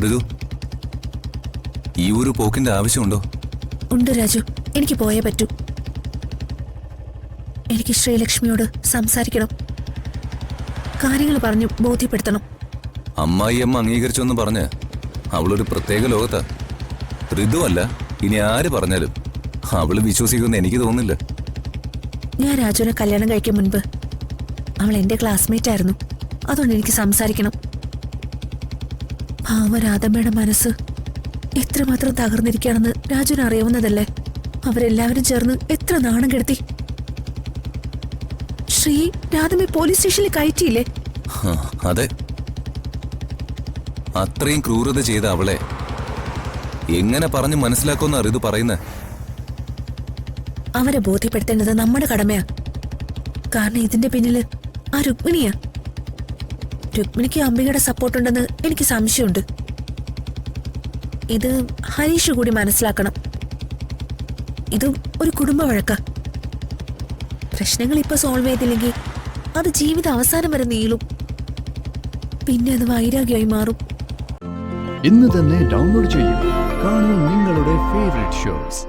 ഋതു, ഈ ഒരു പോക്കിന്റെ ആവശ്യമുണ്ടോ? ഉണ്ട് രാജു, എനിക്ക് പോയേ പറ്റൂ. എനിക്ക് ശ്രീലക്ഷ്മിയോട് സംസാരിക്കണം, കാര്യങ്ങൾ പറഞ്ഞു ബോധ്യപ്പെടുത്തണം. അമ്മായിയമ്മ അംഗീകരിച്ചൊന്ന് പറഞ്ഞ് അവളൊരു പ്രത്യേക ലോകത്താ. ഋതു അല്ല, ഇനി ആര് പറഞ്ഞാലും അവള് വിശ്വസിക്കുമെന്ന് എനിക്ക് തോന്നുന്നില്ല. ഞാൻ രാജുവിനെ കല്യാണം കഴിക്കും മുൻപ് അവൾ എന്റെ ക്ലാസ്മേറ്റ് ആയിരുന്നു. അതുകൊണ്ട് എനിക്ക് സംസാരിക്കണം. രാധമ്മയുടെ മനസ്സ് എത്രമാത്രം തകർന്നിരിക്കുകയാണെന്ന് രാജുവിന് അറിയാവുന്നതല്ലേ. അവരെല്ലാവരും ചേർന്ന് എത്ര നാണം കെടുത്തി. ശ്രീ രാധമ്മ പോലീസ് സ്റ്റേഷനിൽ കയറ്റിയില്ലേ? അതെ, അത്രയും ക്രൂരത ചെയ്ത അവളെ എങ്ങനെ പറഞ്ഞു മനസ്സിലാക്കുമെന്നാ ഋതു പറയുന്നത്? അവരെ ബോധ്യപ്പെടുത്തേണ്ടത് നമ്മുടെ കടമയാ. കാരണം ഇതിന്റെ പിന്നില് ആ രുക്മിണിയാ. രുക്മിണിക്ക് അംബികയുടെ സപ്പോർട്ടുണ്ടെന്ന് എനിക്ക് സംശയമുണ്ട്. ഇത് ഹരീഷ് കൂടി മനസ്സിലാക്കണം. ഇത് ഒരു കുടുംബ വഴക്കാ. പ്രശ്നങ്ങൾ ഇപ്പൊ സോൾവ് ചെയ്തില്ലെങ്കിൽ അത് ജീവിത അവസാനം വരെ നീളും. പിന്നെ അത് വൈരാഗ്യമായി മാറും. ഇന്ന് തന്നെ ഡൗൺലോഡ് ചെയ്യൂ. കാണൂ നിങ്ങളുടെ ഫേവറേറ്റ് ഷോസ്.